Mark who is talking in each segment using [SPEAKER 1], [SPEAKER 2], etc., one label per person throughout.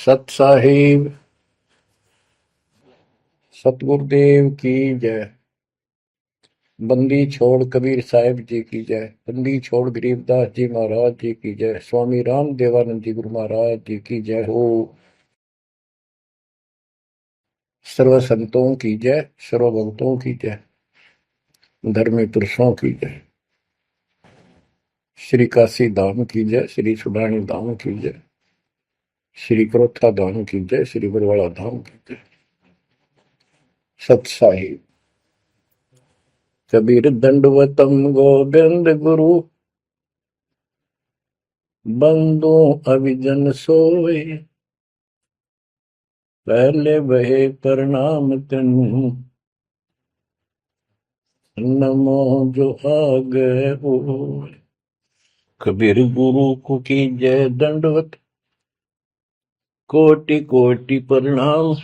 [SPEAKER 1] सत साहिब सतगुरुदेव की जय। बंदी छोड़ कबीर साहिब जी की जय। बंदी छोड़ गरीबदास जी महाराज जी की जय। स्वामी राम देवानंद जी गुरु महाराज जी की जय हो। सर्व संतों की जय, सर्व भक्तों की जय, धर्मी पुरुषों की जय। श्री काशी धाम की जय, श्री सुडानी धाम की जय, श्री क्रोथा धाम की जय, श्री बरवाड़ा धाम की जय। सत साहिब कबीर दंडवतम गोविंद गुरु, बंदो अभिजन सोए, पहले बहे प्रणाम तिन, नमो जो आगे होए। कबीर गुरु को की जय दंडवत, कोटि कोटि प्रणाम,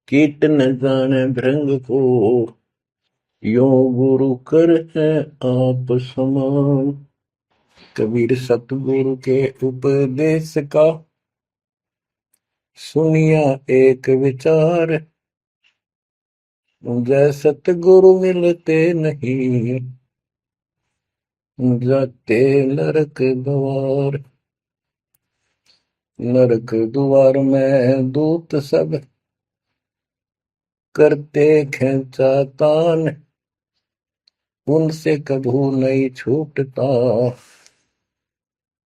[SPEAKER 1] कीर्तन जाने भृंग को, यो गुरु कर है आप समान। कबीर सतगुरु के उपदेश का, सुनिया एक विचार, जय सतगुरु मिलते नहीं, जाते नरक द्वार। नरक द्वार में दूत सब, करते खेचा तान, उनसे कभू नहीं छूटता,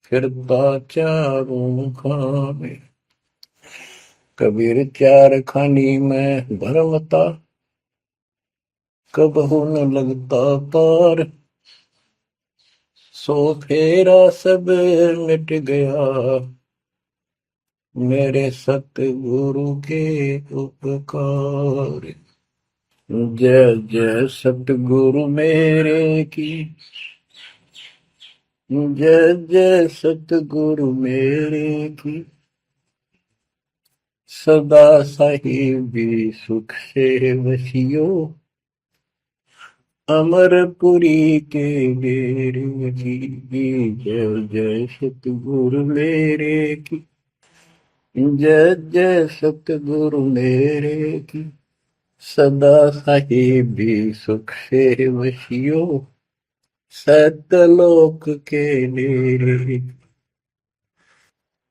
[SPEAKER 1] फिरता चारों खाने। कबीर चार खानी में भरमता, कबहू न लगता पार, सो फेरा सब मिट गया, मेरे सतगुरु के उपकार। जय जय सतगुरु मेरे की, जय जय सतगुरु मेरे की, सदा साहिबी सुख से वसियो, अमरपुरी के डेरे की। जय जय सतगुरु मेरे की, जय जय सतगुरु मेरे की, सदा साहिबी सुख से वसियो, सतलोक के डेरे।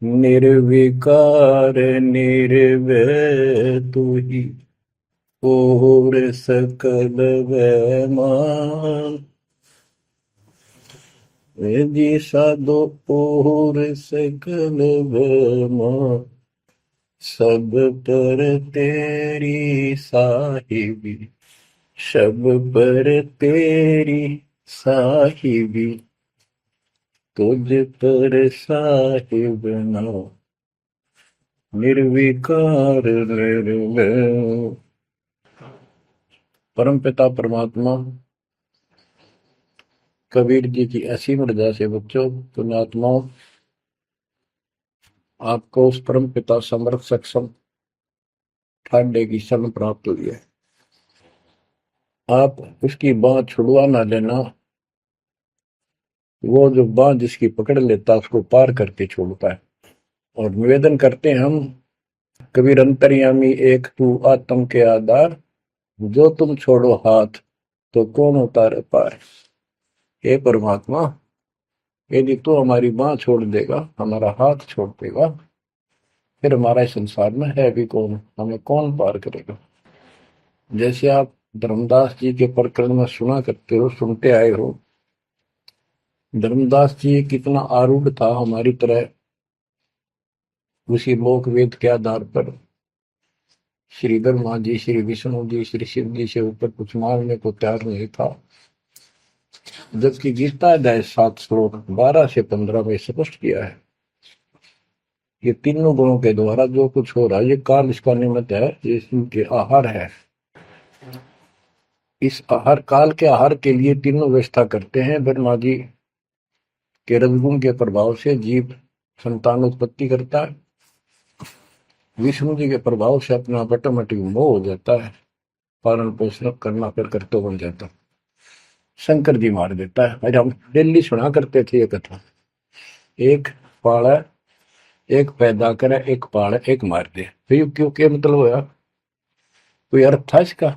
[SPEAKER 1] निर्विकार निर्भय तू ही, और सकल वैमान। जी साधो और सकल वैमान, सब पर तेरी साहिबी, सब पर तेरी साहिबी, तुझ पर साहिब ना, निर्विकार निर्भय। परम पिता परमात्मा कबीर जी की असीम रजा से बच्चों, पुण्यात्माओं, आपको उस परम पिता समर्थ सक्षम ठाडे की शरण प्राप्त हुई है। आप उसकी बाह छुड़वा ना लेना, वो जो बाह जिसकी पकड़ लेता उसको पार करके छोड़ता है। और निवेदन करते हैं हम, कबीर अंतर्यामी एक तू आत्म के आधार, जो तुम छोड़ो हाथ तो कौन उतारे पार। हे परमात्मा, यदि तू हमारी बाह छोड़ देगा, हमारा हाथ छोड़ देगा, फिर हमारा इस संसार में है भी कौन, हमें कौन पार करेगा। जैसे आप धर्मदास जी के प्रकरण में सुना करते हो, सुनते आए हो, धर्मदास जी कितना आरूढ़ था हमारी तरह, उसी लोक वेद के आधार पर श्री ब्रह्मा जी, श्री विष्णु जी, श्री शिव जी से ऊपर कुछ मांगने को तैयार नहीं था। जबकि गीता अध्याय 7 श्लोक 12 से 15 में स्पष्ट किया है, ये तीनों गुणों के द्वारा जो कुछ हो रहा है, ये काल इसका निमित्त है, ये इनके आहार है। इस आहार काल के आहार के लिए तीनों व्यवस्था करते हैं। ब्रह्मा जी के रजगुण के प्रभाव से जीव संतान उत्पत्ति करता है, विष्णु जी के प्रभाव से अपना ऑटोमेटिक मोह हो जाता है, पालन पोषण करना फिर कर्तव्य बन जाता है, शंकर जी मार देता है। आज हम डेली सुना करते थे ये कथा। एक पाड़ा एक पैदा करे, एक पाले, एक मार दे। फिर क्यों क्या मतलब होया? कोई अर्थ था इसका?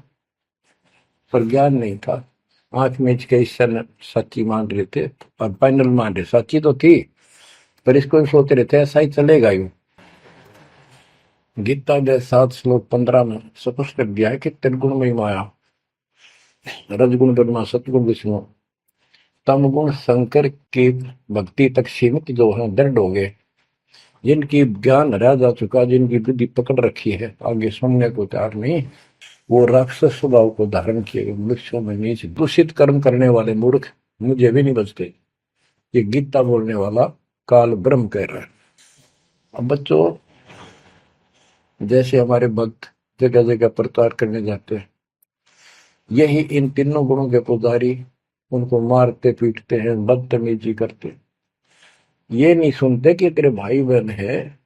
[SPEAKER 1] पर ज्ञान नहीं था। आंख मीच के ईश्वर सच्ची मान रहे थे और फाइनल मान रहे, सच्ची तो थी पर इसको भी सोच रहे थे ऐसा ही चलेगा यूं। गीता के 7 श्लोक 15 में स्पष्ट कर दिया है कि त्रिगुण में माया, रजगुण ब्रह्मा, सतगुण विष्णु, तम गुण शंकर की भक्ति तक सीमित जो है दृढ़ हो गए, जिनकी ज्ञान हरा जा चुका, जिनकी बुद्धि पकड़ रखी है, आगे सुनने को तैयार नहीं, वो राक्षस स्वभाव को धारण किए वृक्षों में नीच दूषित कर्म करने वाले मूर्ख मुझे भी नहीं बचते। ये गीता बोलने वाला काल ब्रह्म कह रहा है। अब बच्चों, जैसे हमारे भक्त जगह जगह प्रचार करने जाते हैं, यही इन तीनों गुणों के पुजारी उनको मारते पीटते हैं, बदतमीजी करते, ये नहीं सुनते कि तेरे भाई बहन है,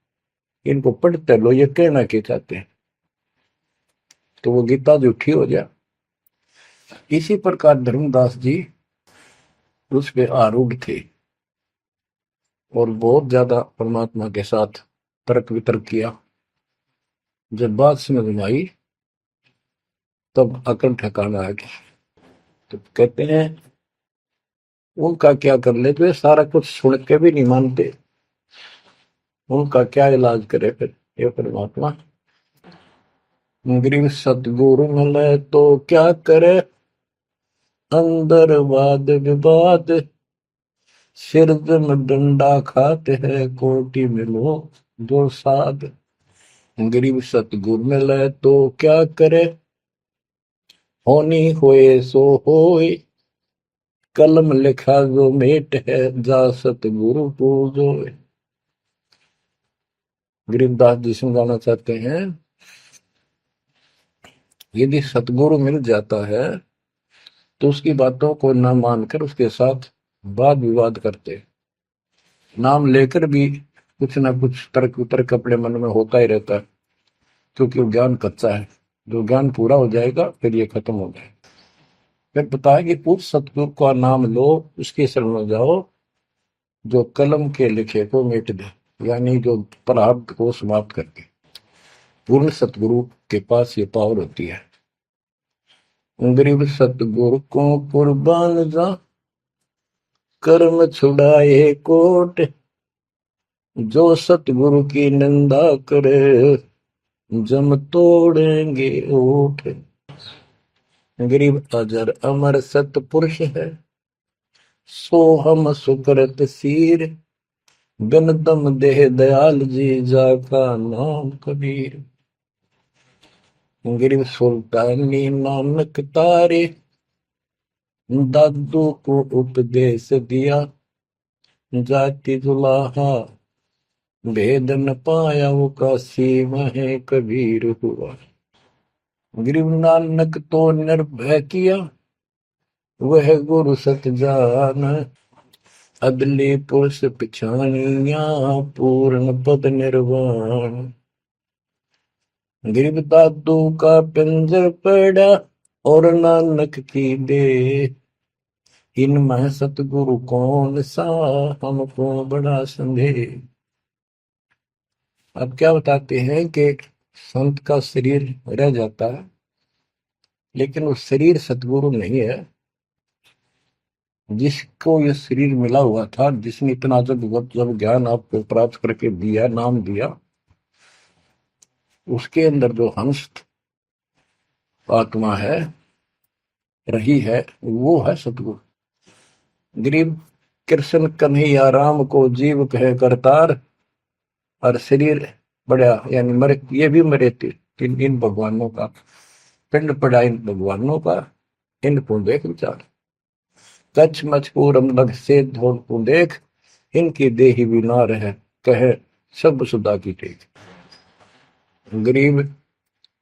[SPEAKER 1] इनको पढ़ते लो, ये कहना क्या चाहते हैं, तो वो गीता झूठी हो जाए। इसी प्रकार धर्मदास जी उस पे आरूढ़ थे और बहुत ज्यादा परमात्मा के साथ तर्क वितर्क किया। जब बात समझ में आई तब अकल ठिकाना आ गया। तो कहते हैं उनका क्या कर ले, तो सारा कुछ सुन के भी नहीं मानते, उनका क्या इलाज करे फिर ये परमात्मा? गरीब सतगुरु मिले तो क्या करे, अंदर वाद विवाद, सिर में डंडा खाते हैं, कोटि में लो दो साध। गरीब सतगुरु मिले तो क्या करे, होनी होए सो होए, कलम लिखा जो मेट है, जा सतगुरु पूजो। गरीबदास जी समझाना चाहते हैं, यदि सतगुरु मिल जाता है तो उसकी बातों को न मानकर उसके साथ वाद विवाद करते, नाम लेकर भी कुछ ना कुछ तर्क वितर्क अपने मन में होता ही रहता है, क्योंकि वो ज्ञान कच्चा है। जो ज्ञान पूरा हो जाएगा फिर ये खत्म हो जाएगा। फिर बताया कि उस सतगुरु का नाम लो, उसके शरण में जाओ जो कलम के लिखे को मिट दे, यानी जो प्रारब्ध को समाप्त करके। पूर्ण सतगुरु के पास ये पावर होती है। गरीब सतगुरु को कुर्बान जा, कर्म छुड़ाए कोट, जो सतगुरु की निंदा करे, जम तोड़ेंगे ओठ। गरीब अजर अमर सतपुरुष है, सो हम सुकृत सीर, बिन दम देह दयाल जी, जाका नाम कबीर। गरीब सुल्तानी नानक तारे, दादू को उपदेश दिया, जाति जुलाहा भेद न पाया, वो काशी में कबीर हुआ। गरीब नानक तो निर्भय किया, वह गुरु सत जान, अदले पुरुष पिछानिया, पूर्ण पद निर्वाण। गरीब दादू का पिंजर पड़ा, और नानक की दे, इनमें सतगुरु कौन सा, हमको बड़ा संदेह। अब क्या बताते हैं कि संत का शरीर रह जाता है, लेकिन वो शरीर सतगुरु नहीं है। जिसको ये शरीर मिला हुआ था, जिसने इतना जब ज्ञान आपको प्राप्त करके दिया, नाम दिया, उसके अंदर जो हंस आत्मा है, रही है, वो है सतगुरु। गरीब कृष्ण कन्हैया राम को जीव कहे करतार, और शरीर बड़ा यानी मरे, ये भी मरे थे इन भगवानों का, पिंड पड़ा इन भगवानों का, इनको देख विचार, कच्छ मचपूरम लग से धोल को देख, इनकी देही भी ना रहे, कहे सब सुधा की टेक। गरीब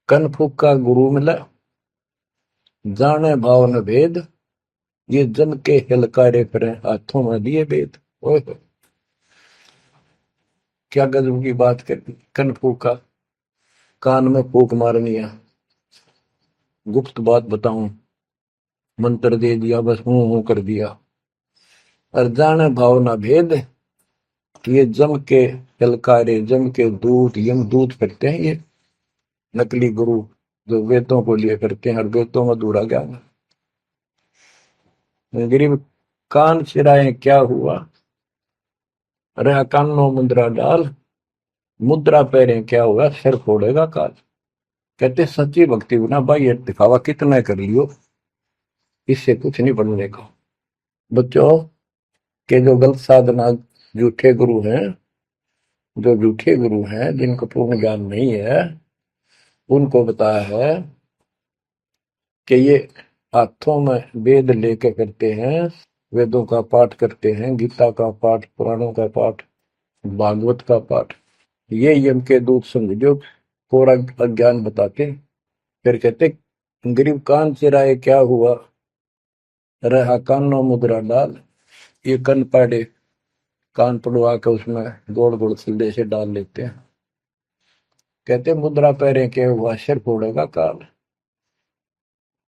[SPEAKER 1] कनफुक का गुरु मिला, जाने भाव न भेद, ये जन के हिलकारे फिरे, हाथों में दिए वेद। ओए क्या गजब की बात कर, कनफुक का कान में फूक मारनी है, गुप्त बात बताऊं, मंत्र दे दिया, बस हूं कर दिया। और जाने भाव न भेद, ये जम के ललकारे, जम के दूत, यम दूत करते हैं ये नकली गुरु जो वेदों को लिए करते हैं और वेदों में अधूरा ज्ञान। गरीब कान चिराए क्या हुआ, रहा कानों मुद्रा डाल, मुद्रा पैरे क्या हुआ, सिर फोड़ेगा काल। कहते सच्ची भक्ति बिना भाई ये दिखावा कितना कर लियो, इससे कुछ नहीं बनने का। बच्चों के जो गलत साधना, झूठे गुरु हैं, जो झूठे गुरु हैं जिनको पूर्ण ज्ञान नहीं है, उनको बताया है कि ये हाथों में वेद लेके करते हैं, वेदों का पाठ करते हैं, गीता का पाठ, पुराणों का पाठ, भागवत का पाठ। ये यम के दूत समझो पूरा अज्ञान बताते। फिर कहते गरीब कान चिराए क्या हुआ, रहा कानों मुद्रा डाल। ये कन पाड़े, कान पड़वा के उसमें गोड़ गोड़ सिले से डाल लेते हैं। कहते मुद्रा पैरे के हुआ, सिर फोड़ेगा काल।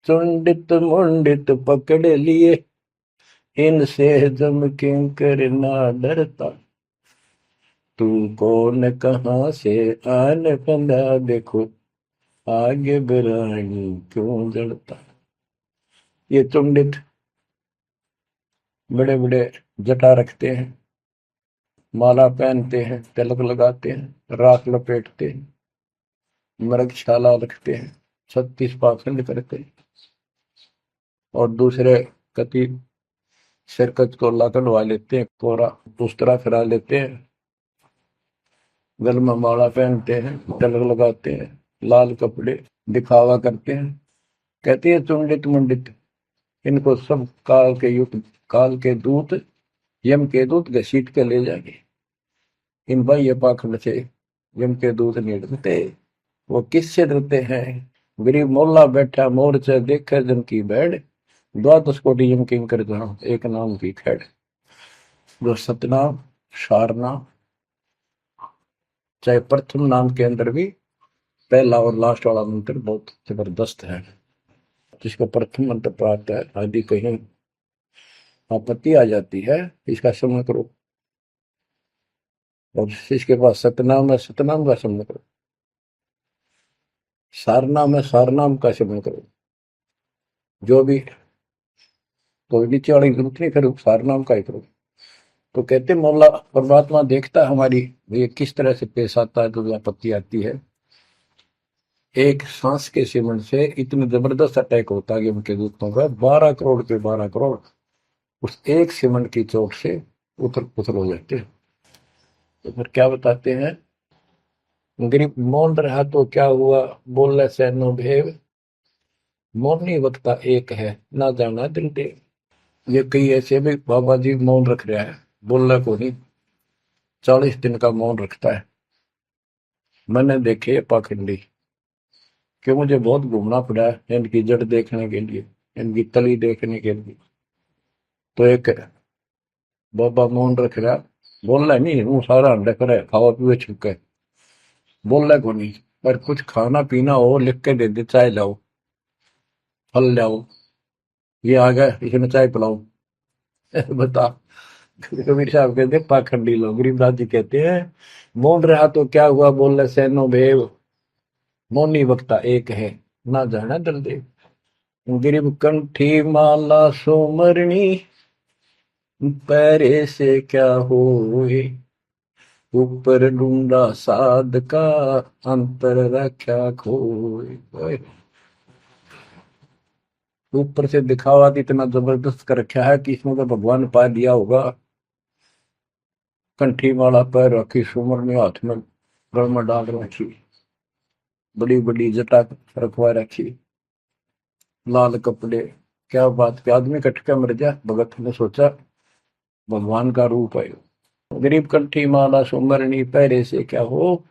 [SPEAKER 1] चुंडित मुंडित पकड़ लिए, इनसे जम किंकर ना डरता। तू कौन कहाँ से आन बंदा, देखो आगे बिरानी क्यों जड़ता। ये चुंडित बड़े बड़े जटा रखते हैं, माला पहनते हैं, तिलक लगाते हैं, राख लपेटते हैं, मृगशाला रखते हैं, 36 पाखंड करते हैं, और दूसरे कति सिरकत को ला कढ़वा लेते हैं, कोरा दूसरा फिरा लेते हैं, गल में माला पहनते हैं, तिलक लगाते हैं, लाल कपड़े दिखावा करते हैं। कहते हैं चुंडित मुंडित, इनको सब काल के युग, काल के दूत, यम के दूत घसीट के ले जाएंगे। इन बाह्य पाखंड से यम के दूत नहीं डरते। वो किससे डरते हैं, गरीब मोल्ला बैठा मोर्चा देखे जन की बैठ, द्वादश कोटि यम किंकर जहां एक नाम की खैड़। जो सतनाम, सारनाम, चाहे प्रथम नाम के अंदर भी पहला और लास्ट वाला मंत्र बहुत जबरदस्त है। जिसको प्रथम मंत्र प्राप्त है, आदि कहीं आपत्ति आ जाती है, इसका स्मरण करो। और इसके पास सतनाम है, सतनाम का स्मरण करो। सारनाम है, सारनाम का स्मरण करो। जो भी कोई नीचे वाली जरूरत नहीं, फिर सारनाम का ही करो। तो कहते मौला परमात्मा देखता है हमारी ये किस तरह से पेश आता है, जो आपत्ति आती है। एक सांस के सिमरण से इतने जबरदस्त अटैक होता है कि उनके दूतों का 12 करोड़ के 12 करोड़ उस एक सिमरण की चोट से उथल पुथल हो जाते हैं। तो फिर क्या बताते हैं, गरीब मौन रहा तो क्या हुआ, बोले सैनो भेव, मौनी वक्ता एक है, ना जाना दिल देव। ये कई ऐसे भी बाबा जी मौन रख रहा है, बोलना को नहीं, 40 दिन का मौन रखता है। मैंने देखे पाखंडी कि मुझे बहुत घूमना पड़ा है इनकी जड़ देखने के लिए, इनकी तली देखने के लिए। तो एक बाबा मौन रख रहा, बोलना नहीं, वो सारा अंडा करे खावा पीवे छुके, बोलना को नहीं। पर कुछ खाना पीना हो लिख के दे दे, चाय लाओ, फल लाओ, ये आ गया इसमें चाय पिलाओ। बता। कबीर साहब कहते पाखंडी लोग, गरीबदास जी कहते हैं मौन रहा तो क्या हुआ, बोल सैनो भेव, मौनी वक्ता एक है, ना जाना दल देव। गरीब कंठी माला सोमरणी, पैरे से क्या होए, ऊपर ढूंढा साध का, अंतर रख्या खोए। ऊपर से दिखावा इतना जबरदस्त कर रखा है कि इसमें तो भगवान पा दिया होगा। कंठी माला पैर रखी, सुमरनी हाथ में गल में डाल रखी, बड़ी बड़ी जटा रखवा रखी, लाल कपड़े। क्या बात के आदमी कटका मर जा, भगत ने सोचा भगवान का रूप है। गरीब कंठी माला सुमरनी, पैरे से क्या हो,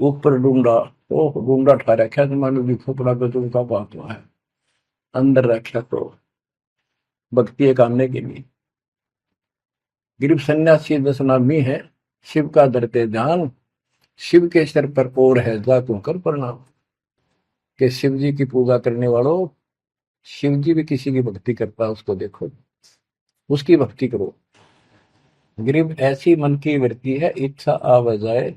[SPEAKER 1] ऊपर डूंडा, ओ डूंडा ठा रखा, तुम्हारे भी खोपड़ा गजब का बात हुआ है, अंदर रखा तो भक्ति करने के लिए। गरीब सन्यासी 10 नामी है, शिव का धरते ध्यान, शिव के सिर पर और है जातों कर प्रणाम। कि शिव जी की पूजा करने वालों, शिव जी भी किसी की भक्ति करता है, उसको देखो, उसकी भक्ति करो। गरीब ऐसी मन की वृत्ति है, इच्छा आव जाए,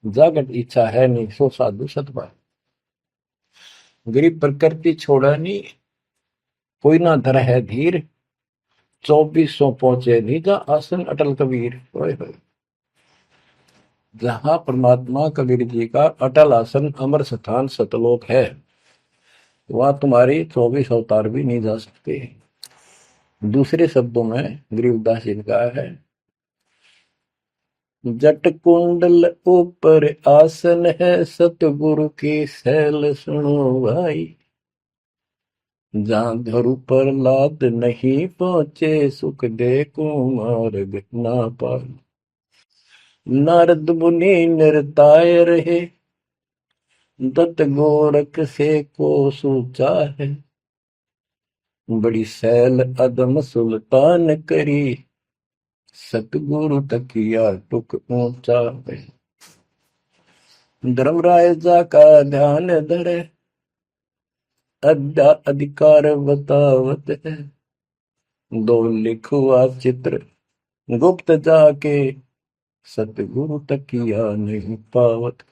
[SPEAKER 1] जागट इच्छा है नहीं, सो साधु सतपाए। गरीब प्रकृति छोड़ा नहीं, कोई ना धर है धीर, 2400 पहुंचे निजा आसन अटल कबीर। ओए होए। जहां परमात्मा कबीर जी का अटल आसन अमर स्थान सतलोक है, वहां तुम्हारी 24 अवतार भी नहीं जा सकते। दूसरे शब्दों में गरीबदास जी ने कहा है, जट कुंडल ऊपर आसन है, सतगुरु की सैल सुनो भाई। जहां धरु पर लाद नहीं पहुंचे, सुख दे कुमार्ग ना पाए। नारद मुनि निरताय रहे, दत्त गोरख से को सूचा है। बड़ी सैल अदम सुल्तान करी, सतगुरु तकिया टुक ऊंचा है। धर्मराय जा का ध्यान धरे, अद्या अधिकार बतावत है। दो लिखुआ चित्र गुप्त जाके, सतगुरु तकिया नहीं पावत।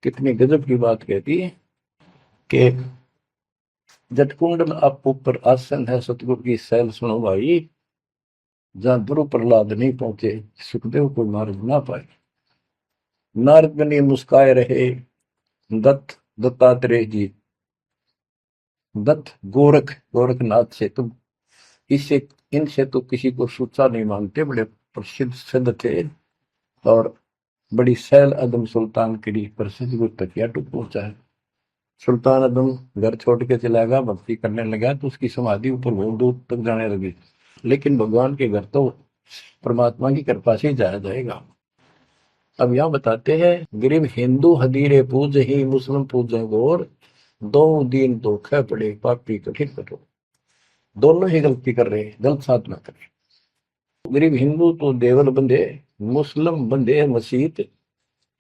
[SPEAKER 1] कितनी गजब की बात कहती है कि जटकुंडल आप ऊपर आसन है, सतगुरु की सैल सुनो भाई। जहां ध्रुव प्रहलाद नहीं पहुंचे, सुखदेव को मार्ग ना पाए। नारद मुनि मुस्काए रहे, दत्तात्रेय जी, दत्त गोरख गोरखनाथ से तुम इससे इनसे तो किसी को सूचा नहीं मानते, बड़े प्रसिद्ध सिद्ध थे। और बड़ी सैल अदम सुल्तान की प्रसिद्ध गुरु तक टूट पहुंचा है। सुल्तान अदम घर छोड़ के चला गया, भक्ति करने लगा, तो उसकी समाधि ऊपर बहुत दूर तक जाने लगी। लेकिन भगवान के घर तो परमात्मा की कृपा से जाया जाएगा। अब यहां बताते हैं, गरीब हिंदू हदीरे पूज ही, मुस्लिम पूजे गोर, दो दीन धोखे पड़े, पापी कठिन कठोर। दोनों ही गलती कर रहे हैं, गलत साधना कर रहे हैं। गरीब हिंदू तो देवल बंधे, मुस्लिम बंधे मसीत,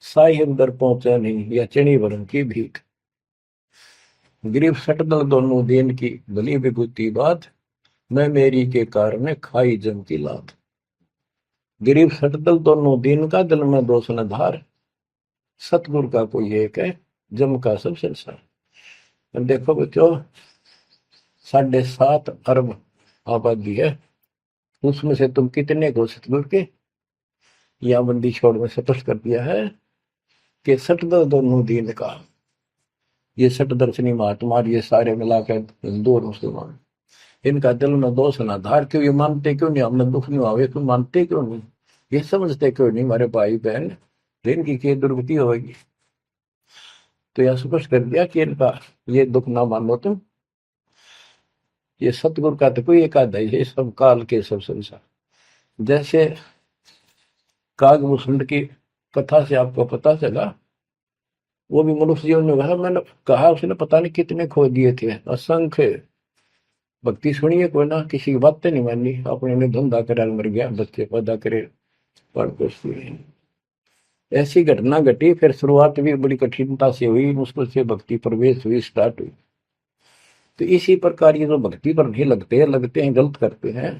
[SPEAKER 1] साई अंदर पहुंचा नहीं, या चणी वरण की भीख। गरीब सटदल दोनों दीन की, भली विभूति बात, मैं मेरी के कारण खाई जम की लात। गरीब सटदल दोनों दीन का, दिल में दोष न धार, सतगुरु का कोई एक है, जम का सब संसार। देखो बच्चों, 7.5 अरब आबादी है, उसमें से तुम कितने को सतगुरु के, या बंदी छोड़ में स्पष्ट कर दिया है कि सटदल दोनों दीन का। ये सट दर्शनी महात्मा, ये सारे मिलाकर हिंदू और मुसलमान, इनका दिल में दोष ना धार। क्यों? ये मानते क्यों नहीं हमने दुख नहीं आवे? क्यों मानते क्यों नहीं? ये समझते क्यों नहीं हमारे भाई बहन, इनकी क्या दुर्गति होगी? तो यह स्पष्ट कर दिया कि इनका ये दुख ना मानो तुम। ये सतगुरु का तो कोई एक आधा ही है, सब काल के सब संसार। जैसे कागभूषण की कथा से आपको पता चला, वो भी मनुष्य जीवन में कहा, मैंने कहा उसने पता नहीं कितने खो दिए थे, असंख्य। भक्ति सुनिए कोई ना, किसी की बातें नहीं मानी, अपने ने धंधा करे मर गया, बच्चे पैदा करे पर कुछ नहीं। ऐसी घटना घटी, फिर शुरुआत भी बड़ी कठिनता से हुई, मुश्किल से भक्ति प्रवेश हुई, स्टार्ट हुई। तो इसी प्रकार ये जो भक्ति पर नहीं लगते हैं गलत करते हैं,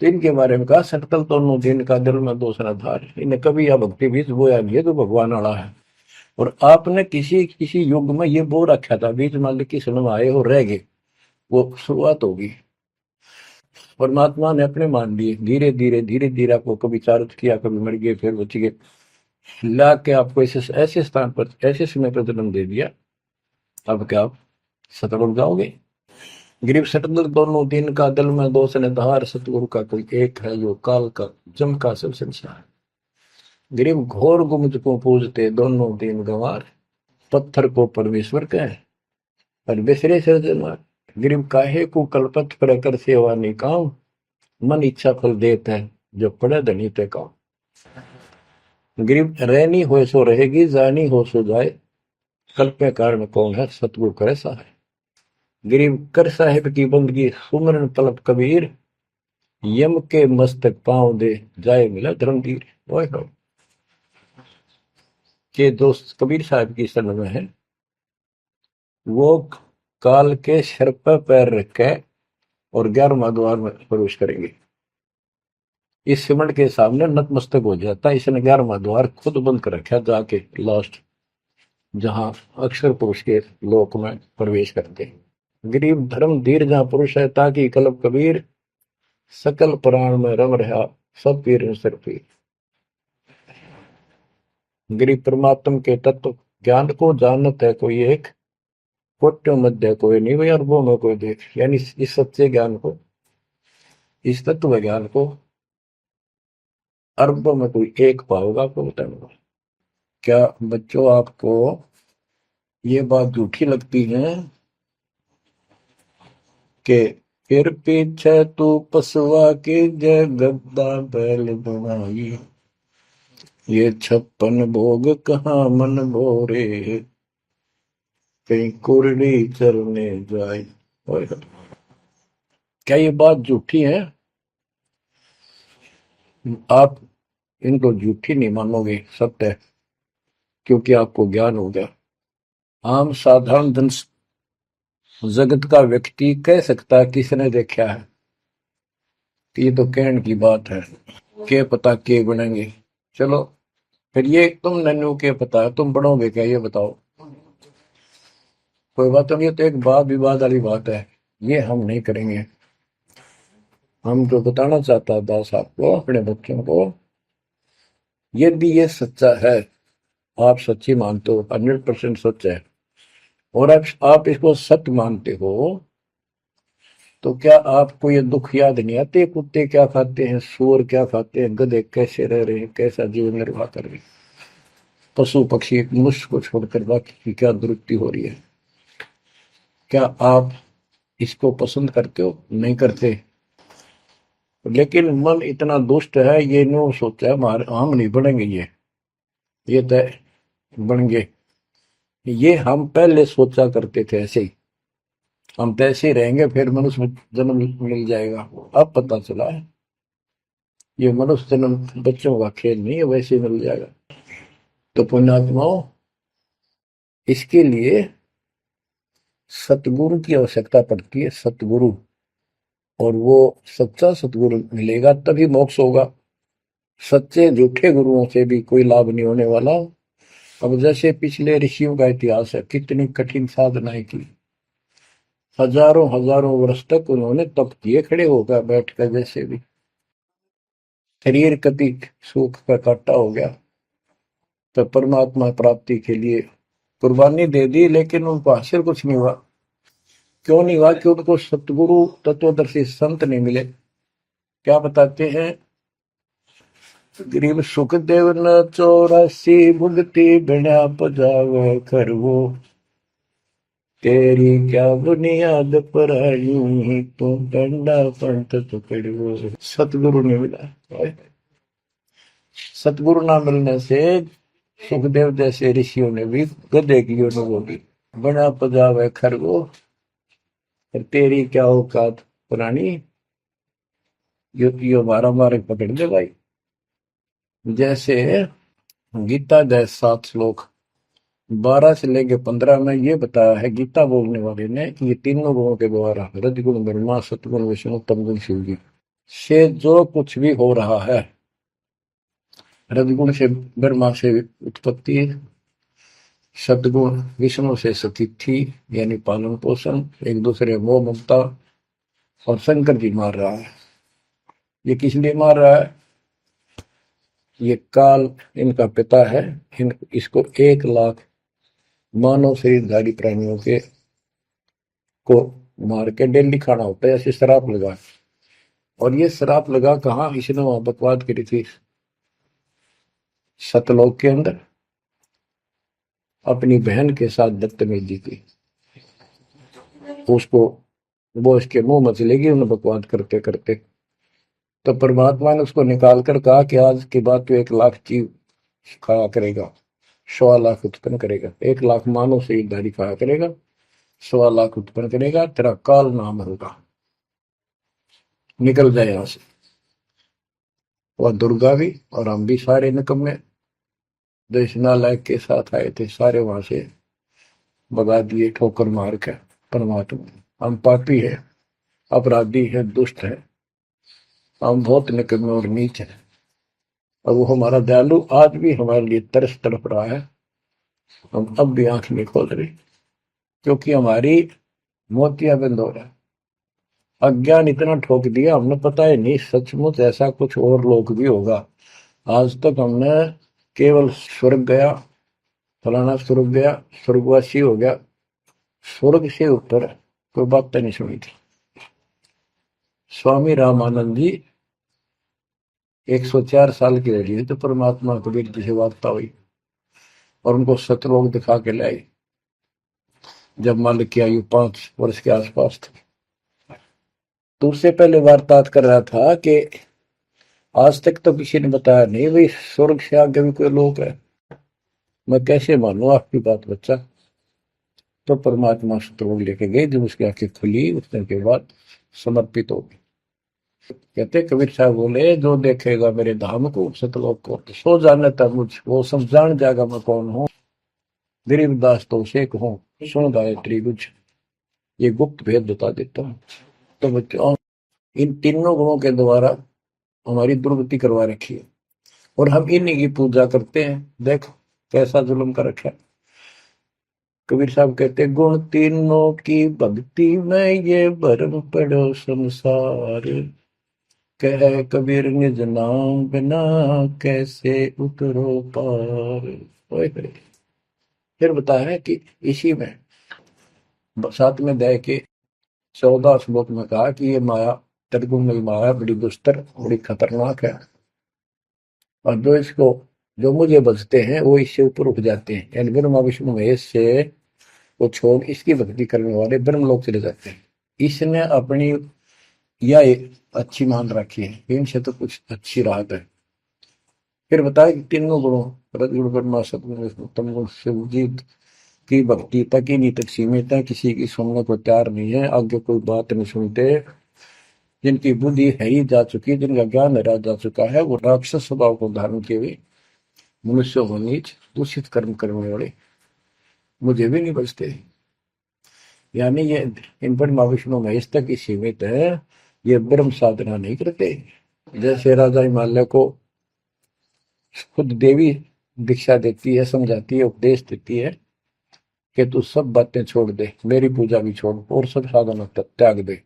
[SPEAKER 1] तो इनके बारे में कहा, सटकल दोनों दिन का, दिल में दोष न धार। इन्हें कभी यह भक्ति बीज बोया नहीं है, तो भगवान वाला है। और आपने किसी किसी युग में ये बो रखा था, बीच मान की सुन आए हो रह गए, वो शुरुआत होगी। परमात्मा ने अपने मान लिए, धीरे धीरे धीरे धीरे आपको कभी चारित किया, कभी मर गए, फिर बच गए, ला के आपको ऐसे स्थान पर, ऐसे समय पर जन्म दे दिया। अब क्या आप सतगुरु जाओगे? गरीब सतगुरु दोनों दिन का, दिल में दोष ने धार, सतगुरु का कोई एक है, जो काल का जम का सब संसार। गरीब घोर गुमज को पूजते, दोनों दिन गंवार, पत्थर को परमेश्वर कहे और बिसरे सृजनहार। गरीब काहे को कल्पत पर कर सेवा निकाम, मन इच्छा फल देता है, जो पड़े धनी पे काम। गरीब रहनी हो सो रहेगी, जानी हो सो जाए, कल्पे कारण कौन है, सतगुरु करे सहाय। गरीब कर साहिब की बंदगी, सुमरन तलब कबीर, यम के मस्तक पांव दे, जाए मिला धर्मवीर। ओए हो, के दोस्त कबीर साहब की शरण में है, वो काल के सिर पर पैर रख के और 11वां द्वार में प्रवेश करेंगे। इस सिमट के सामने नतमस्तक हो जाता है। इसने 11वां द्वार खुद बंद कर रखा जाके लास्ट, जहां अक्षर पुरुष के लोक में प्रवेश करते। गरीब धर्म धीर जहां पुरुष है, ताकि कलब कबीर सकल प्राण में रम रहा सब पीर सिर पीर। गरीब परमात्म के तत्व ज्ञान को जानत है कोई एक, कोट्यों मध्य कोई नहीं भाई, अरबों में कोई देख। यानी इस सच्चे ज्ञान को, इस तत्व ज्ञान को अरबों में कोई एक पाओगा, आपको बताऊंगा। क्या बच्चों आपको ये बात झूठी लगती है कि फिर पीछे तू पसवा के जय गद्दा बैल बनाई, ये 56 भोग कहाँ मन भोरे, कहीं कुरड़ी चरने जाए। क्या ये बात झूठी है? आप इनको झूठी नहीं मानोगे, सत्य है, क्योंकि आपको ज्ञान हो गया। आम साधारण जन जगत का व्यक्ति कह सकता है किसने देखा है, ये तो कहने की बात है, के पता के बनेंगे। चलो फिर ये तुम नन्नू के पता है, तुम बढ़ोगे क्या ये बताओ। कोई बात नहीं, ये तो एक वाद विवाद वाली बात है, ये हम नहीं करेंगे। हम जो बताना चाहता दास आपको, अपने बच्चों को, यदि ये सच्चा है, आप सच्ची मानते हो, 100% सच है, और आप इसको सत्य मानते हो, तो क्या आपको ये दुख याद नहीं आते? कुत्ते क्या खाते हैं, सुअर क्या खाते हैं, गधे कैसे रह रहे हैं, कैसा जीवन निर्वाह कर रहे हैं, पशु पक्षी मनुष्य को छोड़कर बाकी की क्या दुरुक्ति हो रही है। क्या आप इसको पसंद करते हो? नहीं करते। लेकिन मन इतना दुष्ट है, ये नो सोचा है हमारे हम नहीं बनेंगे, ये तय बन गए। ये हम पहले सोचा करते थे ऐसे ही, हम तो ऐसे ही रहेंगे, फिर मनुष्य जन्म मिल जाएगा। अब पता चला है ये मनुष्य जन्म बच्चों का खेल नहीं है, वैसे ही मिल जाएगा। तो पुण्यात्माओं, इसके लिए सतगुरु की आवश्यकता पड़ती है, सतगुरु। और वो सच्चा सतगुरु मिलेगा तभी मोक्ष होगा। सच्चे झूठे गुरुओं से भी कोई लाभ नहीं होने वाला। अब जैसे पिछले ऋषियों का इतिहास है, कितनी कठिन साधनाएं की, हजारों हजारों वर्ष तक उन्होंने तप किए, खड़े होकर बैठकर, जैसे भी शरीर कभी सूख का काटा हो गया, तो परमात्मा प्राप्ति के लिए कुर्बानी दे दी, लेकिन उनको हासिल कुछ नहीं हुआ। क्यों नहीं हुआ? कि उनको सतगुरु तत्वदर्शी संत नहीं मिले। क्या बताते हैं? गरीब सुखदेव न 84 भुगती बिना पजावे खरवो, तेरी क्या बुनियाद पर आई, तू डंडा पंथ पकड़ो। सतगुरु नहीं मिला। सतगुरु ना मिलने से सुखदेव जैसे ऋषियों ने भी गधे की अनुभूति, बना पजावे खरगो, तेरी क्या औकात पुरानी, यो मारा मारे पकड़ दे भाई। जैसे गीता जय 7 श्लोक 12 से लेके 15 में ये बताया है गीता बोलने वाले ने कि ये तीनों गुणों के द्वारा, रजगुण ब्रह्मा, सतगुण विष्णु, तमगुण शिव जी से जो कुछ भी हो रहा है, रजगुण से ब्रह्मा से उत्पत्ति, सतगुण विष्णु से स्थिति यानी पालन पोषण, एक दूसरे मोह ममता, और शंकर जी मार रहा है। ये किस लिए मार रहा है? ये काल इनका पिता है, इसको 1 लाख मानव शरीरधारी प्राणियों के को मार के डेली खाना होता है, ऐसे शराब लगा। और ये शराब लगा कहाँ? इसने वहां बकवाद करी थी सतलोक के अंदर, अपनी बहन के साथ बदतमीजी की, उसको वो इसके मुंह में चलेगी उन्हें बकवाद करते करते। तो परमात्मा ने उसको निकाल कर कहा कि आज के बाद तो 1 लाख जीव खाया करेगा, 1.25 लाख उत्पन्न करेगा, 1 लाख मानव शरीरधारी खाया करेगा, 1.25 लाख उत्पन्न करेगा, तेरा काल नाम होगा, निकल जाए यहां से। वह दुर्गा भी और हम भी सारे निकम्मे जो इस नालायक के साथ आए थे, सारे वहां से भगा दिए ठोकर मार के। परमात्मा हम पापी है, अपराधी है, दुष्ट है, हम बहुत निकम्मे और नीच हैं, और वो हमारा दयालु आज भी हमारे लिए तरस तड़प रहा है। हम अब भी आंख नहीं खोल रही, क्योंकि हमारी मोतियां बंद हो रहा है। अज्ञान इतना ठोक दिया, हमने पता ही नहीं सचमुच ऐसा कुछ और लोक भी होगा। आज तक हमने केवल स्वर्ग गया, फलाना स्वर्ग गया, स्वर्गवासी हो गया, स्वर्ग से ऊपर कोई बात नहीं सुनी थी। स्वामी रामानंद जी 104 साल की रही तो परमात्मा कबीर जी से वार्ता हुई और उनको सतलोक दिखा के लाई, जब मालिक की आयु 5 वर्ष के आसपास थी। तो उससे पहले वार्तालाप कर रहा था कि आज तक तो किसी ने बताया नहीं भाई स्वर्ग से आगे भी कोई लोक है, मैं कैसे मानूं आपकी बात बच्चा। तो परमात्मा सतलोक लेके गए, जब उसकी आंखें खुली उतने के बाद समर्पित हो गई। कहते कबीर साहब बोले, जो देखेगा मेरे धाम को सतलोक को सो जाने तक मुझ वो सब जान जाएगा मैं कौन हूँ। गरीबदास तो उसे कहूँ सुन गायत्री कुछ, ये गुप्त भेद बता देता हूँ। तो बच्चों इन तीनों गुणों के द्वारा हमारी दुर्गति करवा रखी है, और हम इन्हीं की पूजा करते हैं। देख कैसा जुल्म कर रखा है। कबीर साहब कहते गुण तीनों की भक्ति में ये भरम पड़ो संसार, कह कबीर निज नाम बिना कैसे उतरो पार। ओए होए। फिर बताया है कि इसी में 7वें अध्याय के 14 श्लोक में कहा कि ये माया त्रिगुण माया बड़ी दुस्तर बड़ी खतरनाक है, और जो मुझे बचते हैं वो इससे ऊपर उठ जाते हैं, यानी ब्रह्मा विष्णु महेश से वो छोड़ इसकी भक्ति करने वाले ब्रह्मलोक चले जाते हैं। इसने अपनी यह अच्छी मान रखी है, इनसे तो कुछ अच्छी राहत है। फिर बताया कि तीनों गुणों रजगुण ब्रह्मा सतगुण विष्णु तम गुण शिव जी की भक्ति तक ही नहीं तक सीमित है, किसी की सुनने को तैयार नहीं है, आगे कोई बात नहीं सुनते। जिनकी बुद्धि है ही जा चुकी, जिनका ज्ञान हरा जा चुका है, वो राक्षस स्वभाव को धारण किए हुए मनुष्य हो नीच दूषित कर्म करने वाले मुझे भी नहीं बचते। यानी ये इन पर माँ विष्णु महेश तक ही सीमित है, ये ब्रह्म साधना नहीं करते। जैसे राजा हिमालय को खुद देवी दीक्षा देती है, समझाती है, उपदेश देती है कि तू सब बातें छोड़ दे, मेरी पूजा भी छोड़ और सब साधना त्याग दे,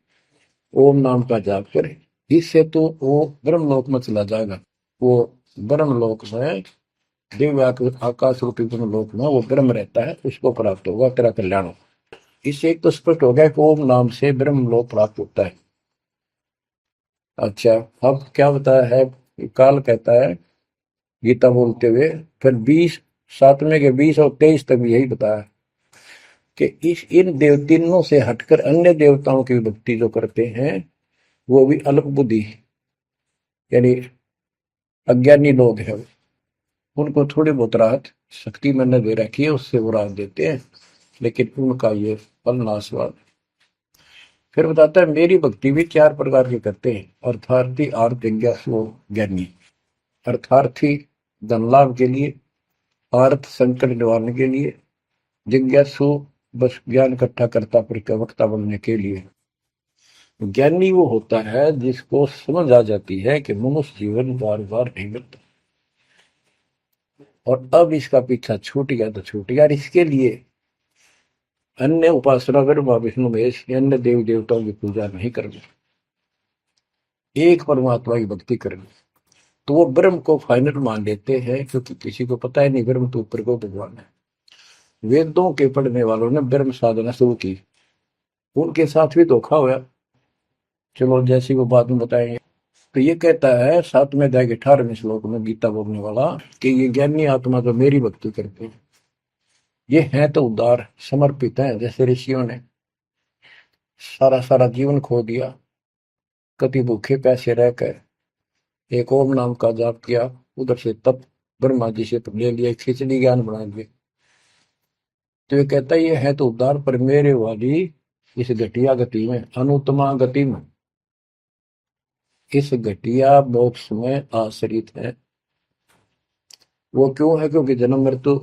[SPEAKER 1] ओम नाम का जाप करे, इससे तो वो ब्रह्मलोक में चला जाएगा। वो ब्रह्मलोक में दिव्य आकाश रूपी ब्रह्मलोक में वो ब्रह्म रहता है, उसको प्राप्त होगा, तेरा कल्याण होगा। इससे एक तो स्पष्ट हो गया कि ओम नाम से ब्रह्मलोक प्राप्त होता है। अच्छा, अब क्या बताया है, काल कहता है गीता बोलते हुए, फिर 7वें के 20 और 23 तक भी यही बताया कि इन तीनों से हटकर अन्य देवताओं की भक्ति जो करते हैं वो भी अल्प बुद्धि यानी अज्ञानी लोग हैं, उनको थोड़ी बहुत राहत शक्ति मैंने दे रखी है, उससे वो राहत देते हैं, लेकिन उनका ये फल नाशवान। फिर बताता है मेरी भक्ति भी 4 प्रकार की करते हैं, अर्थार्थी आर्थ जिज्ञासु ज्ञानी। अर्थार्थी धन लाभ के लिए, आर्थ संकट निवारण के लिए, जिज्ञासु बस ज्ञान इकट्ठा करता प्रवक्ता बनने के लिए। ज्ञानी वो होता है जिसको समझ आ जाती है कि मनुष्य जीवन बार बार नहीं मिलता, और अब इसका पीछा छूट गया तो छूट गया, इसके लिए अन्य उपासना ब्रह्मा विष्णु महेश अन्य देव देवताओं की पूजा नहीं करनी, एक परमात्मा की भक्ति करनी। तो वो ब्रह्म को फाइनल मान लेते हैं, क्योंकि किसी को पता ही नहीं ब्रह्म तो ऊपर को भगवान है। वेदों के पढ़ने वालों ने ब्रह्म साधना शुरू की, उनके साथ भी धोखा हुआ। चलो जैसी वो बात में बताएंगे। तो ये कहता है 7वें अध्याय के 18वें श्लोक में गीता बोलने वाला कि ये ज्ञानी आत्मा जो मेरी भक्ति करते हैं ये हैं तो उदार समर्पित है, जैसे ऋषियों ने सारा सारा जीवन खो दिया, कति भूखे पैसे रहकर एक ओम नाम का जाप किया, उधर से तप ब्रह्मा जी से ले लिया, खिचड़ी ज्ञान बना दिए। तो ये कहता है ये है तो उदार, पर मेरे वाली इस घटिया गति में, अनुत्तमा गति में, इस घटिया मोक्ष में आश्रित है। वो क्यों है, क्योंकि जन्म मृत्यु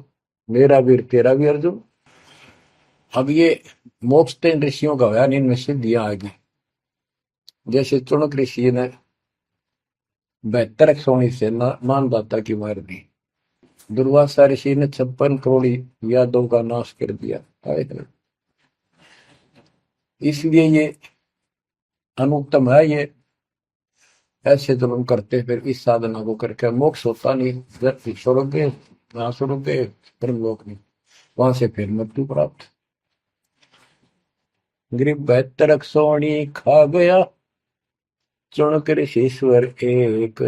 [SPEAKER 1] मेरा वीर तेरा भी अर्जुन। अब ये मोक्ष तीन ऋषियों का होया, इनमें सिद्धियां आ गई। जैसे चुनक ऋषि ने 72 सोनी से मानदाता की मार दी। दुर्वासा ऋषि ने 56 करोड़ यादव का नाश कर दिया। इसलिए ये अनुत्तम है। ये ऐसे जुल्म करते फिर इस साधना को करके मोक्ष होता नहीं, छोड़ोगे वहां छोड़ोगे ब्रह्मलोक नहीं, वहां से फिर मृत्यु प्राप्त। गरीब 72 सोनी खा गया चुन कर ईश्वर एक,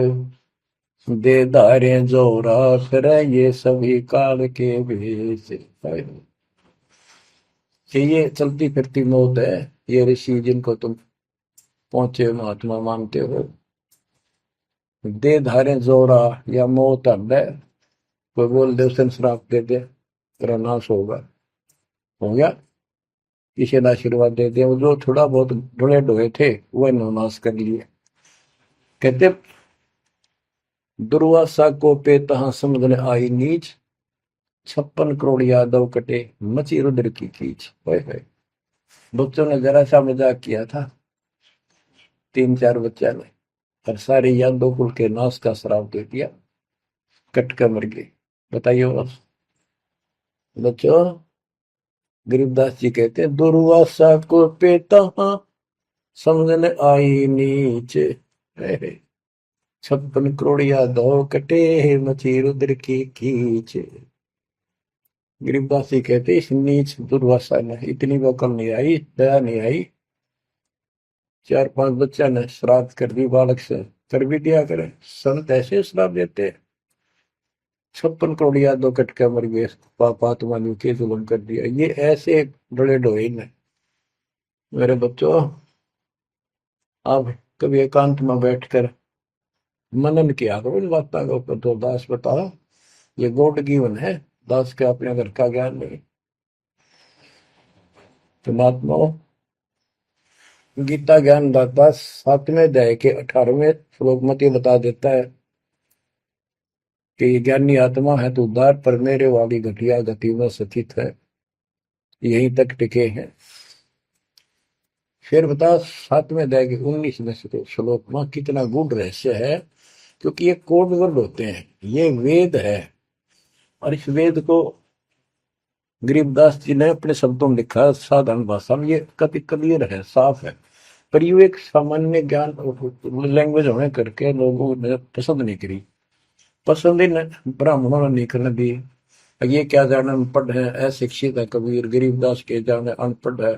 [SPEAKER 1] दे धारे जोरा फिर ये सभी काल के भेष। ये चलती फिरती मौत है। ये ऋषि जिनको तुम पहुंचे महात्मा मानते हो, दे धारे जोरा या मौत है। कोई बोल दे उसे श्राप दे दे तेरा नाश होगा, हो गया। किसी ने आशीर्वाद दे दिया, वो जो थोड़ा बहुत ढोए ढोए थे वह नाश कर लिए। कहते दुर्वासा को पे तहां समझने आई नीच, 56 करोड़ यादव कटे मची रुद्र की कीच। बच्चों ने जरा सा मजाक किया था, 3-4 बच्चा ने, और सारे यादव कुल के नाश का श्राप दे दिया, कट कर मर गए। बताइए बच्चों, गरीबदास जी कहते हैं दुर्वासा को पे तहां समझने आई नीच, 56 करोड़ यादव कटे मची रुद्र की कीच। गरीबदास जी कहते इस नीच दुर्वासा ने इतनी वकल नहीं आई, दया नहीं आई। 4-5 बच्चा ने श्राद्ध कर दी, बालक से कर भी दिया करे। संत ऐसे श्राप देते, 56 करोड़ यादव कट के मर गए, पापात्मा ने के जुल्म कर दिया। ये ऐसे बड़े ढोए ने। मेरे बच्चों, आप कभी एकांत में बैठकर मनन किया करो इन बातों के ऊपर। तो दास बताओ, ये गॉड गिवन है, दास के अपने घर का ज्ञान नहीं। तो महात्माओं, गीता ज्ञान दाता 7वें अध्याय के 18वें श्लोक में ये बता देता है कि ज्ञानी आत्मा है तो उद्धार पर मेरे वाली घटिया गति में स्थित है, यहीं तक टिके हैं। फिर बता 7वें अध्याय के 19वें श्लोक में कितना गूढ़ रहस्य है, क्योंकि ये कोड वर्ड होते हैं, ये वेद है। और इस वेद को गरीबदास जी ने अपने शब्दों में लिखा, साधारण भाषा में, ये कति क्लियर है, साफ है। पर ये एक सामान्य ज्ञान लैंग्वेज होने करके लोगों ने पसंद नहीं करी। पसंद ही ब्राह्मणों ने नहीं करने दी। ये क्या जाने अनपढ़ है, अशिक्षित है कबीर। गरीबदास के जाने अनपढ़ है,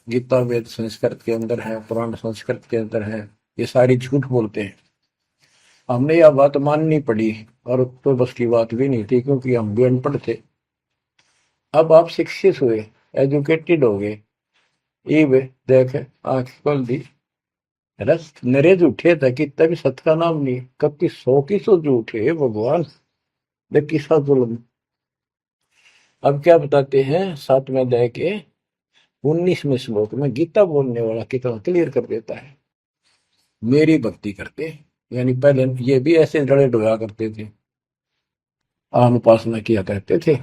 [SPEAKER 1] गीता वेद संस्कृत के अंदर है, पुराण संस्कृत के अंदर है, ये सारी झूठ बोलते हैं। हमने यह बात माननी पड़ी, और तो बस की बात भी नहीं थी, क्योंकि हम भी अनपढ़ थे। अब आप शिक्षित हुए, एजुकेटेड हो गए, ये देख आंख खोल दी, रस नरे झूठे था कि तभी सत का नाम नहीं, कब की 100 की 100 झूठे भगवान, देख किसा जुल्म। अब क्या बताते हैं 7वें अध्याय के 19वें श्लोक में, गीता बोलने वाला कितना क्लियर कर देता है। मेरी भक्ति करते, यानी पहले ये भी ऐसे डरे डोया करते थे, आम उपासना किया करते थे।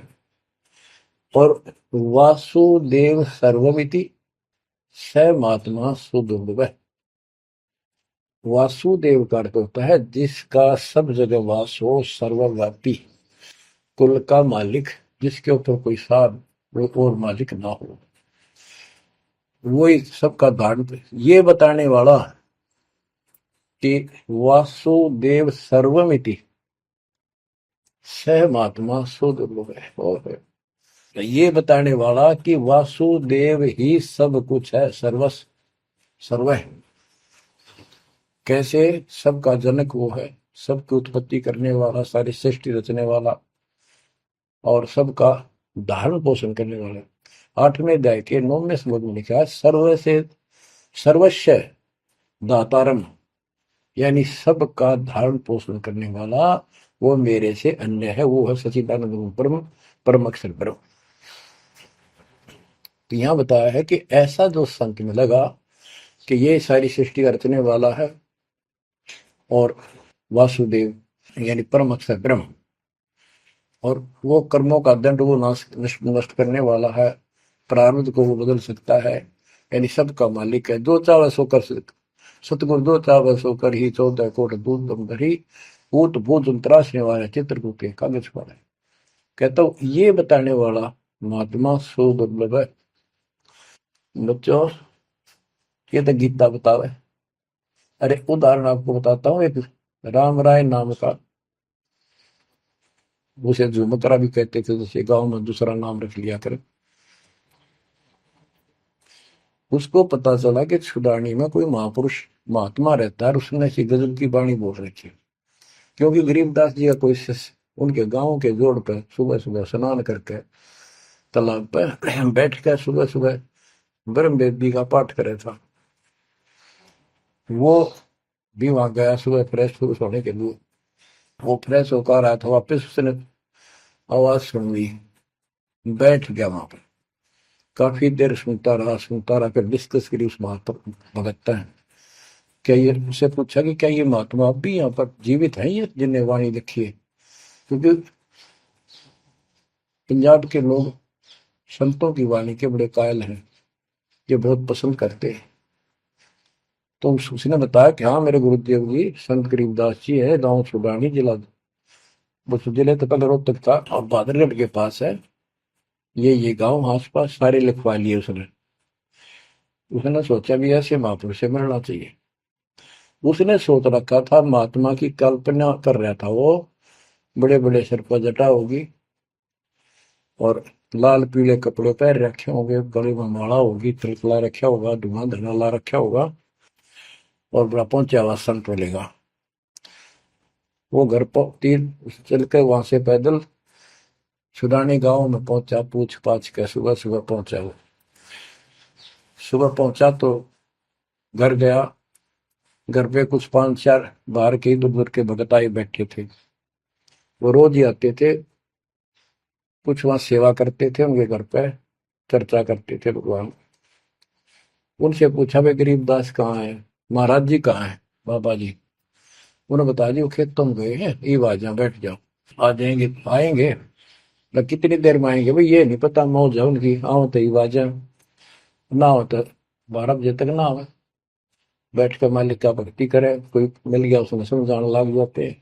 [SPEAKER 1] और वासुदेव सर्वमिति स महात्मा सुदुर्लभ। वासुदेव का अर्थ होता है जिसका सब जगह वास हो, सर्वव्यापी, कुल का मालिक, जिसके ऊपर कोई साथ और मालिक ना हो, वही सबका धारण। ये बताने वाला कि वासुदेव सर्वमिति सह महात्मा सुदुर्लभ है। और ये बताने वाला कि वासुदेव ही सब कुछ है, सर्वस्व सर्व है। कैसे? सबका जनक वो है, सबकी उत्पत्ति करने वाला, सारी सृष्टि रचने वाला, और सबका धारण पोषण करने वाला। 8वें अध्याय के 9वें श्लोक में लिखा है, सर्व से सर्वस्व दातारम, यानी सबका धारण पोषण करने वाला वो मेरे से अन्य है, वो है सच्चिदानंद परम परम अक्षर ब्रह्म। तो यहां बताया है कि ऐसा जो संत में लगा कि ये सारी सृष्टि रचने वाला है, और वासुदेव यानी परम अक्षर ब्रह्म, और वो कर्मों का दंड वो नष्ट करने वाला है, प्रारब्ध को वो बदल सकता है, यानी सबका मालिक है, जो चाहे सो कर सतगुरु दो चाव सो कर ही 14 कोट दूध तुम धरी ऊत भूत त्रासने वाले चित्रकूट के कागज पर है। कहता हूँ ये बताने वाला महात्मा सो दुर्लभ है। बच्चों ये तो गीता बतावे। अरे उदाहरण आपको बताता हूँ, एक राम राय नाम का, उसे झुमकरा भी कहते थे, जैसे गांव में दूसरा नाम रख लिया कर। उसको पता चला कि छुड़ानी में कोई महापुरुष महात्मा रहता है, उसने ऐसी गजब की वाणी बोल रखी। क्योंकि गरीबदास जी का कोई शिष्य उनके गांव के जोड़ पे सुबह सुबह स्नान करके तालाब पे बैठ कर सुबह सुबह ब्रह्म वेदी का पाठ करे था। वो भी वहां गया सुबह फ्रेश होने के लिए। वो फ्रेश होकर आया था, वापस उसने आवाज सुन ली, बैठ गया वहां पर। काफी देर सुनता रहा, फिर डिस्कस करी उस महात्मा भगत है। क्या ये उससे पूछा कि क्या ये महात्मा अब भी यहाँ पर जीवित है, ये जिन्हें वाणी लिखी है? क्योंकि पंजाब के लोग संतों की वाणी के बड़े कायल हैं, ये बहुत पसंद करते हैं। तो उसने बताया कि हाँ मेरे गुरुदेव जी संत गरीबदास जी है, गांव छुड़ानी जिला, वो जिले तो कल रोहतक था और बादरगढ़ के पास है। ये गांव आस पास सारे लिखवा लिए उसने। उसने सोचा भी ऐसे महापुरुष से मिलना चाहिए। उसने सोच रखा था, महात्मा की कल्पना कर रहा था वो, बड़े बड़े सिर पर जटा होगी और लाल पीले कपड़े पहन रखे होंगे, गले में माला होगी, तिलकला रखा होगा, धुआं धना ला रखा होगा और बड़ा पहुंचा हुआ संत मिलेगा। वो घर पर तीन चल के वहां से पैदल छुड़ानी गांव में पहुंचा, पूछ पाछ के सुबह सुबह पहुंचा। वो सुबह पहुंचा तो घर गया। घर पे कुछ 5-4 बाहर के इधर उधर के भगत आए बैठे थे। वो रोज ही आते थे, कुछ वहां सेवा करते थे, उनके घर पे चर्चा करते थे भगवान। उनसे पूछा भाई गरीबदास कहाँ है, महाराज जी कहाँ है, बाबा जी? उन्होंने बताया जी वो खेतों में गए हैं, ये आ जाओ बैठ जाओ। आ जाएंगे, आएंगे ना, कितनी देर में आएंगे भाई ये नहीं पता, मौज है उनकी, आओ तो ही आ जाए, ना हो तो 12 बजे तक ना आवे। बैठ कर मालिक का भक्ति करे, कोई मिल गया उसमें समझाने लग जाते।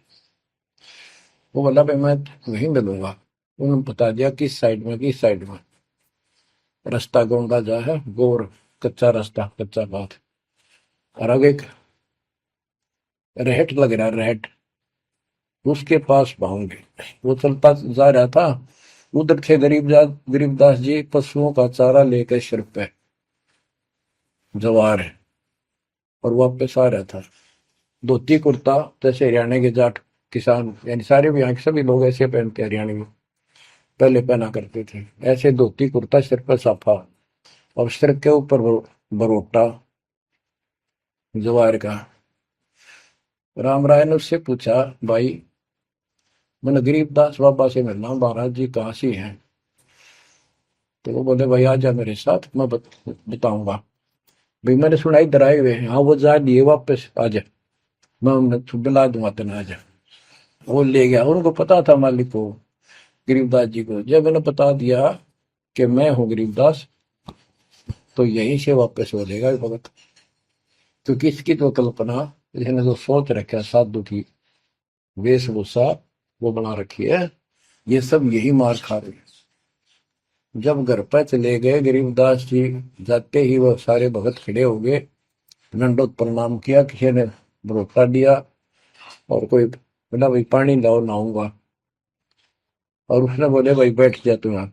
[SPEAKER 1] वो बोला भाई मैं वहीं मिलूंगा। उन्होंने बता दिया किस साइड में, किस साइड में। रास्ता गोंडा जा है, गोर कच्चा रास्ता, कच्चा बात, और आगे रहट लग रहा है, रहट, उसके पास पहुंचे। वो चलता जा रहा था, उधर थे गरीबदास जी पशुओं का चारा लेकर सिर पे जवार है, और वापस आ रहा था। धोती कुर्ता, जैसे हरियाणा के जाट किसान, यानी सारे भी यहाँ के सभी लोग ऐसे पहनते हैं, हरियाणा में पहले पहना करते थे ऐसे, धोती कुर्ता, सिर पर साफा और सिर के ऊपर बरोटा जवार का। राम राय ने उससे पूछा, भाई मैंने गरीबदास बाबा से मिलना, महाराज जी कहाँ से हैं? तो वो बोले भाई आ जा मेरे साथ, मैं बताऊंगा। भाई मैंने सुना इधर आए हुए हैं, हाँ वो जा दिए वापस, आ जा, मैं उन्हें दिला दूंगा तेना, आ जा। वो ले गया। उनको पता था मालिक को, गरीबदास जी को। जब मैंने बता दिया कि मैं हूँ गरीबदास, तो यहीं से वापस हो जाएगा भगत। क्योंकि इसकी तो कल्पना, इसने जो सोच रखा है साधु की वेशभूषा वो बना रखी है, ये सब यही मार खा रहे हैं। जब घर पर चले गए गरीबदास जी, जाते ही वो सारे भगत खड़े हो गए, दंडोत प्रणाम किया, किसी ने भरोसा दिया और कोई बोला भाई पानी लाओ नहाऊंगा, और उसने बोले भाई बैठ जा तू यहाँ,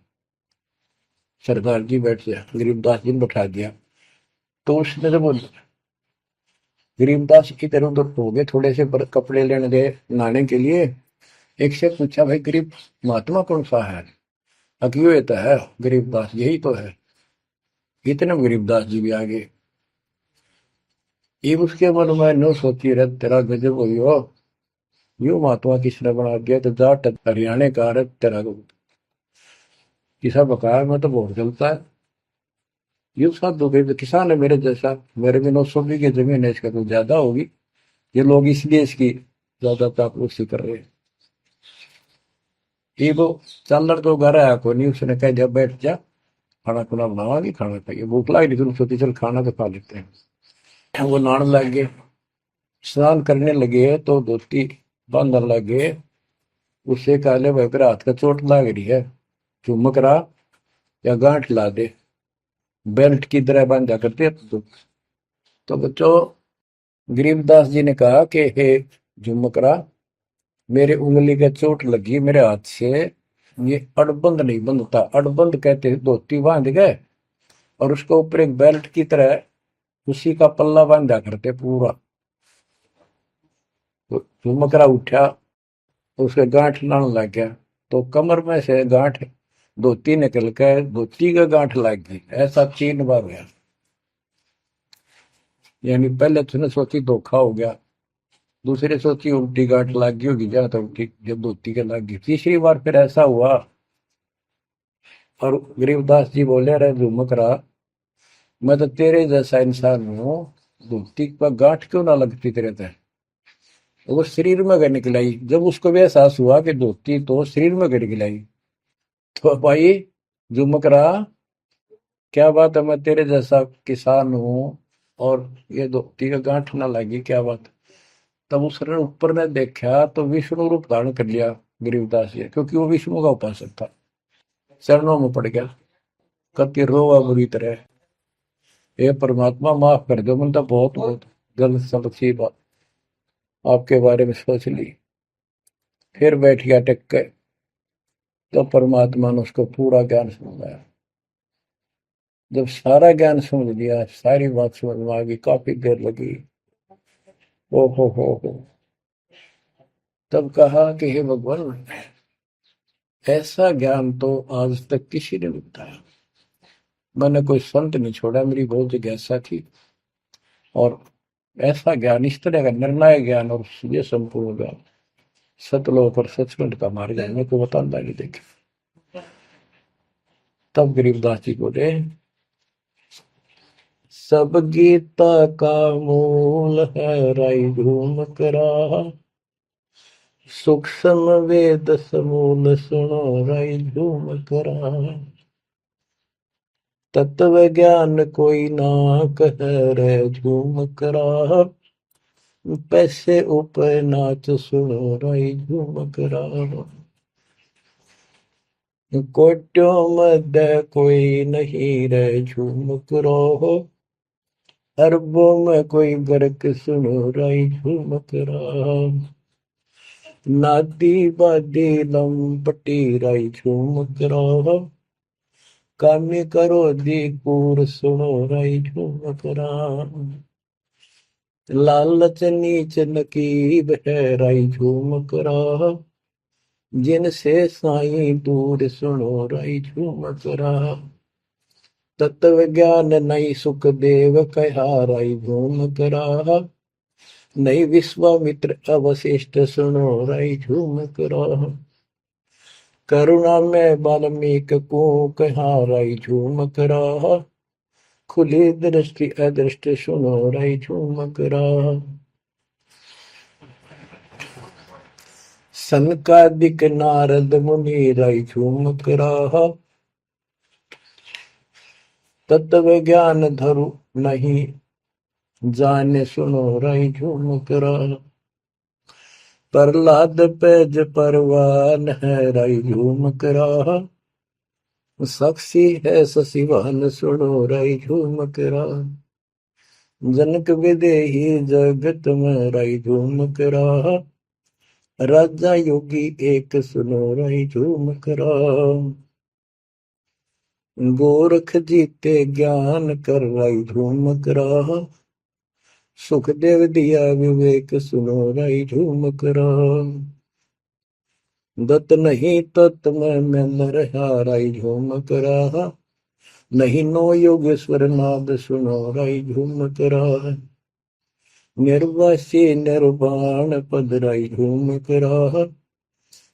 [SPEAKER 1] सरदार जी बैठ जा। गरीबदास जी ने बैठा दिया। तो उसने जब गरीबदास इधर उधर हो गए, थोड़े से कपड़े लेने गए नहाने के लिए, एक से पूछा भाई गरीब महात्मा कौन सा है? अकियो ये तो है गरीबदास, यही तो है। इतने में गरीबदास जी भी आ गए। ये उसके मन में नो सोची रहे, तेरा गजब हुई हो, यू महात्मा किसने बना दिया? तो जाट हरियाणा का रहे तेरा किसा बकाया में तो बहुत चलता है। यू साधु भाई किसान है मेरे जैसा, मेरे भी 900 बीघे जमीन है, इसका तो ज्यादा होगी, ये लोग इसलिए इसकी ज्यादा चापलूसी कर रहे हैं। ये वो चल तो घर आया को नहीं, उसने कह दिया बैठ जा, खाना खुना बनावागी, खाना खाइए, भूख लगी थी, सोची चल खाना तो खा लेते हैं। वो नहाने लग गए, स्नान करने लगे तो धोती बांधने लगे। उससे काले भाई पर हाथ का चोट लग रही है, चुमक रहा या गांठ ला दे, बेल्ट की तरह बांधा करते। तो बच्चों, गरीबदास जी ने कहा कि हे झुमकरा, मेरे उंगली का चोट लगी मेरे हाथ से, ये अड़बंद नहीं बंधता। अड़बंद कहते धोती बांध गए और उसको ऊपर एक बेल्ट की तरह उसी का पल्ला बांधा करते पूरा। तो झुमकरा उठा, उसके गांठ लाने लग गया, तो कमर में से गांठ धोती निकल कर धोती का गांठ लग गई। ऐसा 3 बार गया। यानी पहले तूने सोची धोखा हो गया, दूसरे सोची उल्टी गांठ लग गई होगी, जहां तक उल्टी जब धोती के लग गई, तीसरी बार फिर ऐसा हुआ। और गरीबदास जी बोले, अरे झुमकरा, मैं तो तेरे जैसा इंसान हूँ, धोती पर गांठ क्यों ना लगती तेरे तय। वो शरीर में गए निकलाई। जब उसको भी एहसास हुआ कि धोती तो शरीर में गए निकलाई, तो भाई झुमकरा, क्या बात है, मैं तेरे जैसा किसान हूँ और ये धोती का गांठ ना लगी, क्या बात। तब उसने ऊपर ने देखा तो विष्णु रूप धारण कर लिया गरीबदास जी, क्योंकि वो विष्णु का उपासक था। चरणों में पड़ गया, कति रोवा बुरी तरह, हे परमात्मा माफ कर दो, मैंने तो बहुत बहुत गलत सलत बात आपके बारे में सोच ली। फिर बैठ गया टेक के, तो परमात्मा ने उसको पूरा ज्ञान समझाया। जब सारा ज्ञान समझ लिया, सारी बात समझ में आ गई, काफी देर लगी। ओ हो, तब कहा कि हे भगवान, ऐसा ज्ञान तो आज तक किसी ने नहीं बताया। मैंने कोई संत नहीं छोड़ा, मेरी बहुत जिज्ञासा थी, और ऐसा ज्ञान, इस तरह का निर्णायक ज्ञान और ये संपूर्ण ज्ञान, सतलोक और सचखंड का मार्ग मेरे को बताना नहीं देखे। तब गरीबदास जी बोले, सब गीता का मूल है राई झूम करा, सूक्ष्म वेद समूल सुनो राई झूम करा, तत्व ज्ञान कोई ना कह रे झूम करा, पैसे ऊपर नाच सुनो राई झूम करा, कोट्यों मध्य कोई नहीं रे झूम करो, अरबों में कोई गर्क सुनो राई झूम करा, नादी बादी लंपटी राई झूम करा, कामी करो दी कूर सुनो राई झूम करा, लालच नीच नकीब है राई झूम करा, जिनसे साईं दूर सुनो राई झूम करा, तत्व ज्ञान नहीं सुख देव कहा राई झूम करा, नहीं विश्वामित्र अवशिष्ट सुनो राई झूम करा, करुणा में वाल्मीक को कहा राई झूम करा, खुली दृष्टि अदृष्ट सुनो राई झूम करा, सनकादिक नारद मुनि राई झूम करा, तत्व ज्ञान धरु नहीं जाने सुनो राई झूम करा, प्रहलाद पैज परवान है राई झूम करा, साक्षी है शशिवान सुनो राई झूम करा, जनक विदेही जगत में राई झूम करा, राजा योगी एक सुनो राई झूम करा, गोरख जीते ज्ञान कर राई झूम करा, सुखदेव दिया विवेक सुनो राई झूम करा, दत्त नहीं तत् में मिल रहा राई झूम करा, नहीं नो योगेश्वर नाद सुनो राई झूम करा, निर्वासी निर्वाण पद राई झूम करा,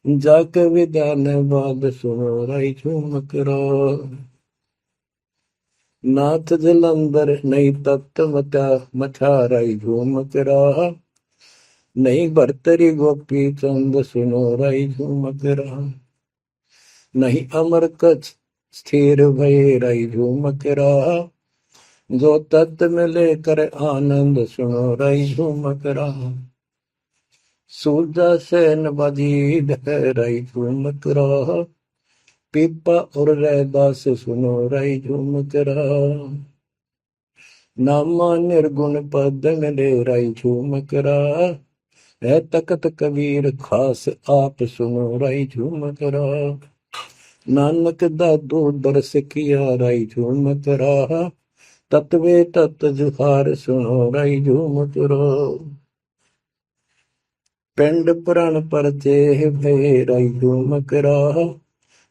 [SPEAKER 1] जाक विधान बाद सुनो राई झूम करा, नाथ जलंधर नहीं तत्त मता मथा राई झूम करा, नहीं भरतरी गोपी चंद सुनो राई झूम करा, नहीं अमर कच्छ स्थिर भय राई झूम करा, जो तत्त में लेकर आनंद सुनो रही झूमक रहा। सूरजा से नवाजीद है रही झूमक रहा। पीपा और रैदास सुनो रही झूमक रहा। नामा निर्गुण पद में ले रही झूमक रहा। है तकत कबीर खास आप सुनो रही झूमक रहा। नानक दादू दरस किया रही झूमक रहा। तत्वे तत् जुहार सुनो रही झूमक रहा। पिंड पुराण पर देह भय रही झूमक रहा।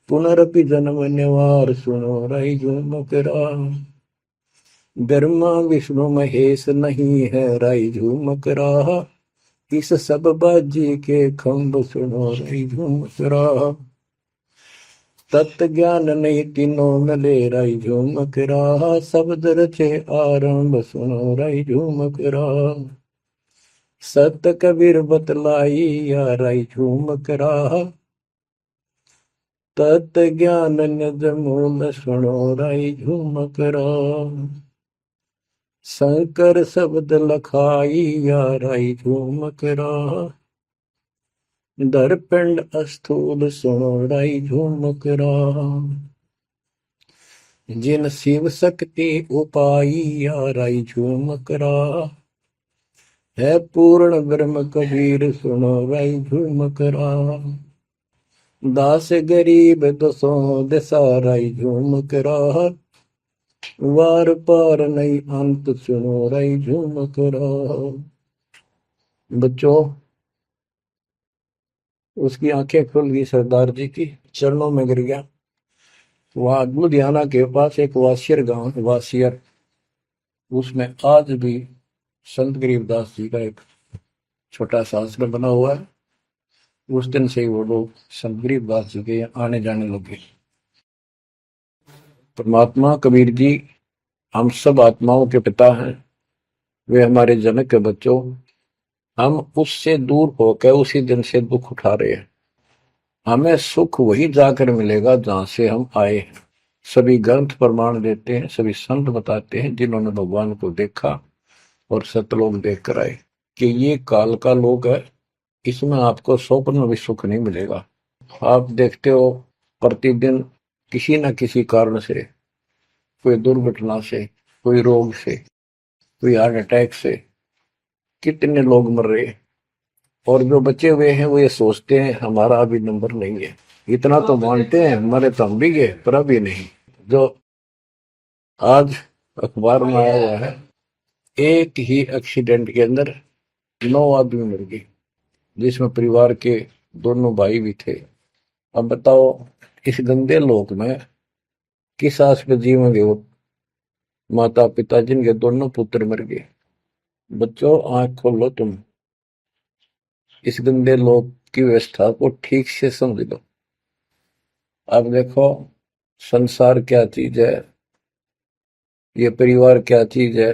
[SPEAKER 1] पुनरपि जन्म निवार सुनो रही झूमक रहा। ब्रह्मा विष्णु महेश नहीं है रही झूमक रहा। इस सब बाजी के खंभ सुनो रही झूमक रहा। तत्व ज्ञान नहीं तीनों में ले रही झूमक रहा। शब्द रचे आरंभ सुनो रही झूमक रहा। सत कबीर बतलाई या रही झूमक रहा। तत् ज्ञान निज मूल सुनो रही झूमक रहा। शंकर शब्द लखाई या रही झूमक रहा। दरपिंड अस्थूल सुनो रही झूमक रहा। जिन शिव शक्ति उपाई या रही झूमक रहा। है पूर्ण ब्रह्म कबीर सुनो रही झूमक रहा। दास गरीब दसों दिशा रही झूमक रहा। वार पार नहीं अंत सुनो रही झूमक रहा। बच्चों, उसकी आंखें खुल गई, सरदार जी की चरणों में गिर गया। वहां लुधियाना के पास एक वासियर गांव, वासियर, उसमें आज भी संत गरीबदास जी का एक छोटा सा आश्रम बना हुआ है। उस दिन से ही वो लोग संत गरीबदास जी के आने जाने लगे। परमात्मा कबीर जी हम सब आत्माओं के पिता हैं। वे हमारे जनक के बच्चों, हम उससे दूर होकर उसी दिन से दुख उठा रहे हैं। हमें सुख वही जाकर मिलेगा जहां से हम आए हैं। सभी ग्रंथ प्रमाण देते हैं, सभी संत बताते हैं जिन्होंने भगवान को देखा और सतलोक देख कर आए कि ये काल का लोक है, इसमें आपको स्वप्न में भी सुख नहीं मिलेगा। आप देखते हो प्रतिदिन किसी न किसी कारण से, कोई दुर्घटना से, कोई रोग से, कोई हार्ट अटैक से कितने लोग मर रहे हैं। और जो बचे हुए हैं वो ये सोचते हैं हमारा अभी नंबर नहीं है। इतना तो मानते हैं मरे तो हम भी गए, पर अभी नहीं। जो आज अखबार में आया हुआ है, एक ही एक्सीडेंट के अंदर 9 आदमी मर गए, जिसमें परिवार के दोनों भाई भी थे। अब बताओ इस गंदे लोक में किस आस पे जीवेंगे वो माता पिता जिनके दोनों पुत्र मर गए। बच्चों, आंख खोलो, तुम इस गंदे लोक की व्यवस्था को ठीक से समझ लो। अब देखो संसार क्या चीज है, ये परिवार क्या चीज है,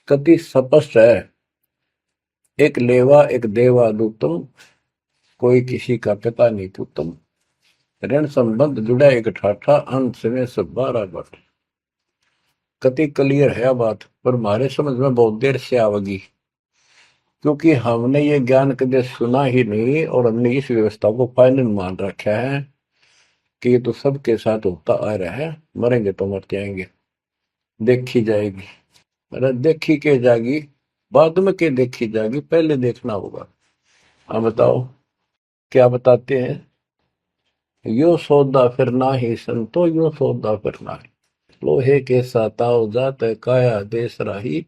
[SPEAKER 1] कति स्पष्ट है। एक लेवा एक देवा दूतम, कोई किसी का पिता नहीं पुतम। ऋण संबंध जुड़ा एक ठाठा, अंत में सब 12 बट। कति क्लियर है बात, पर हमारे समझ में बहुत देर से आवेगी, क्योंकि हमने ये ज्ञान कभी सुना ही नहीं और हमने इस व्यवस्था को फाइनल मान रखा है कि ये तो सबके साथ होता आ रहा है, मरेंगे तो मरते आएंगे, देखी जाएगी। अरे देखी के जाएगी, बाद में के देखी जाएगी, पहले देखना होगा। हाँ बताओ क्या बताते हैं। यो सौदा फिर ना ही संतो, यो सौदा फिर ना ही। लोहे के साताव जात काया देश राही।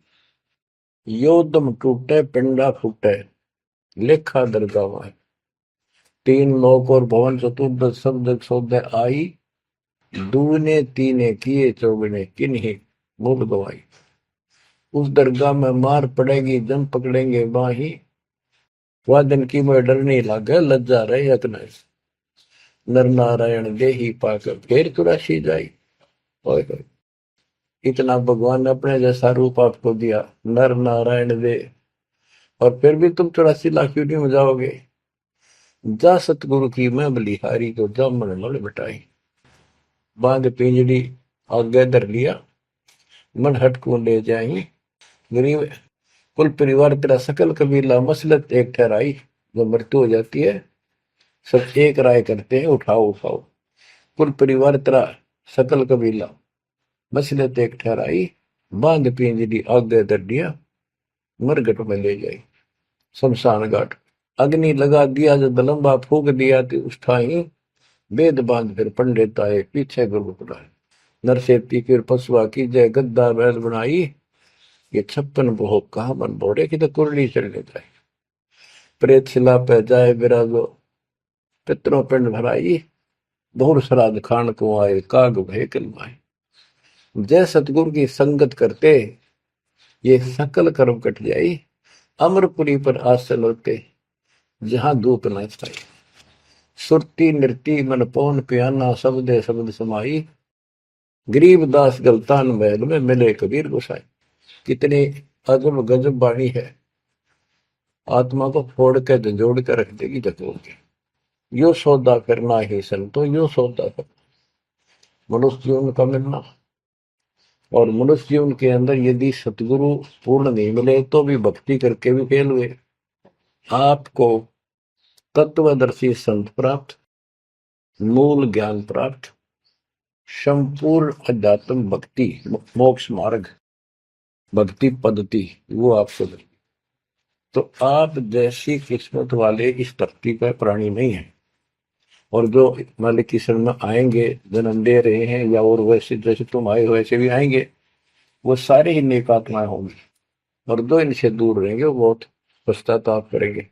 [SPEAKER 1] यो दम टूटे पिंडा फूटे, लेखा दरगावा। 3 लोक और भवन चतुर्दश शब्द सौदे आई। दूने तीने किए चौगने किन्हीं मूल गवाई। उस दरगाह में मार पड़ेगी जम पकड़ेंगे बाही। वादन की में डर नहीं लागे लज्जा रहे अकने। नर नारायण देही पाकर फिर 84 जाई। ओए होए, इतना भगवान ने अपने जैसा रूप आपको दिया, नर नारायण दे, और फिर भी तुम 84 लाख क्यों में जाओगे। जा सतगुरु की मैं बलिहारी, जो जामन मल बिटाई। बांध पिंजड़ी आगे धर लिया, मन हट को ले जाई। गरीब कुल परिवार तेरा सकल कबीला मसलत एक ठहराई। जब मृत्यु हो जाती है सब एक राय करते हैं, उठाओ उठाओ। कुल परिवार तेरा सकल कबीला मसलत एक ठहराई। बांध पिंजरी आगे दर दिया, मरगट में ले जाई शमशान घाट। अग्नि लगा दिया जब लंबा फूक दिया तो उस ठाई। वेद बांध फिर पंडित आए पीछे गुरु बुलाए। नरसेती फिर पशुआ की जय गद्दा बैल बनाई। ये 56 भोग कहा मन बोरे की तो कुरली चढ़ने जाए। प्रेत शिला पे जाए विराजो, पितरों पिंड भराई। बहुर श्राद्ध खान को आए काग भय कलमाए। जय सतगुरु की संगत करते ये सकल कर्म कट जाई। अमरपुरी पर आसन होते जहां धूप न छाई। सुरती नृती मन पौन पियाना शब्दे शब्द समाई। गरीब दास गलतान महल में मिले कबीर गोसाई। कितनी अजब गजब वाणी है, आत्मा को फोड़ के झंझोड़ के रख देगी जतोड़ के। यो सौदा करना ही संतो, यो सौदा करना मनुष्य जीवन का मिलना। और मनुष्य जीवन के अंदर यदि सतगुरु पूर्ण नहीं मिले तो भी भक्ति करके भी फेल हुए। आपको तत्वदर्शी संत प्राप्त, मूल ज्ञान प्राप्त, संपूर्ण अध्यात्म भक्ति मोक्ष मार्ग भक्ति पद्धति वो आपको मिले। तो आप जैसी किस्मत वाले इस धरती पर प्राणी नहीं है। और जो मालिक की शरण में आएंगे, जन्म दे रहे हैं या और वैसे जैसे तुम आए हो वैसे भी आएंगे, वो सारे ही नेक आत्माएं होंगी। और जो इनसे दूर रहेंगे वो बहुत पश्चाताप करेंगे,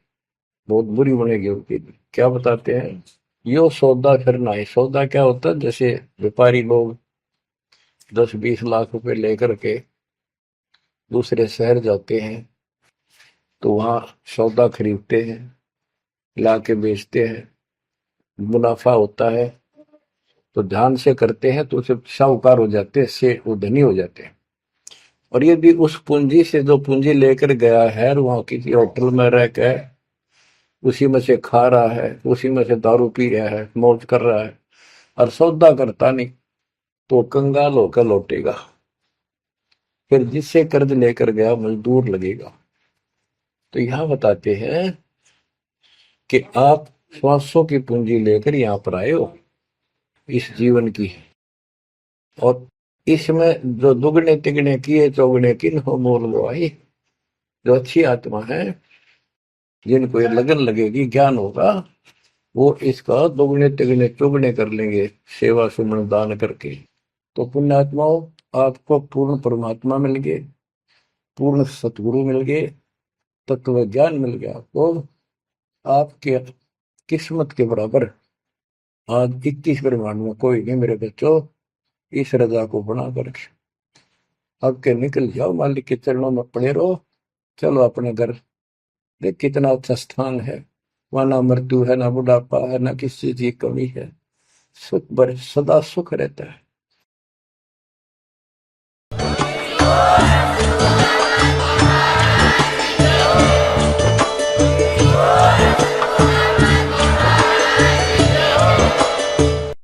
[SPEAKER 1] बहुत बुरी बनेगी उनकी। क्या बताते हैं, यो सौदा करना है। सौदा क्या होता है, जैसे व्यापारी लोग 10-20 लाख रुपए लेकर के दूसरे शहर जाते हैं तो वहां सौदा खरीदते हैं, ला के बेचते हैं, मुनाफा होता है तो ध्यान से करते हैं तो उसे साहूकार हो जाते हैं, से वो धनी हो जाते हैं। और यदि उस पूंजी से जो पूंजी लेकर गया है वहां किसी होटल में रह के उसी में से खा रहा है, उसी में से दारू पी रहा है, मौज कर रहा है और सौदा करता नहीं, तो कंगाल होकर लौटेगा। फिर जिससे कर्ज लेकर गया मजदूर लगेगा। तो यहां बताते हैं कि आप श्वासों की पूंजी लेकर यहां पर आए हो इस जीवन की, और इसमें जो दुगने तिगने किए चौगने किन हो मोल वो आई। जो अच्छी आत्मा है जिनको ये लगन लगेगी, ज्ञान होगा, वो इसका दोगुने तिगने चौगने कर लेंगे सेवा सुमन दान करके। तो पुण्यात्माओं, आपको पूर्ण परमात्मा मिल गए, पूर्ण सतगुरु मिल गए, तत्व ज्ञान मिल गया। तो आपके किस्मत के बराबर आज 21 ब्रह्मांड में कोई नहीं मेरे बच्चों। इस रजा को बना कर अब के निकल जाओ, मालिक के चरणों में पड़े रहो। चलो अपने घर, देख कितना अच्छा स्थान है। वहां ना मृत्यु है, ना बुढ़ापा है, ना किसी चीज की कमी है। सुख सदा सुख रहता है।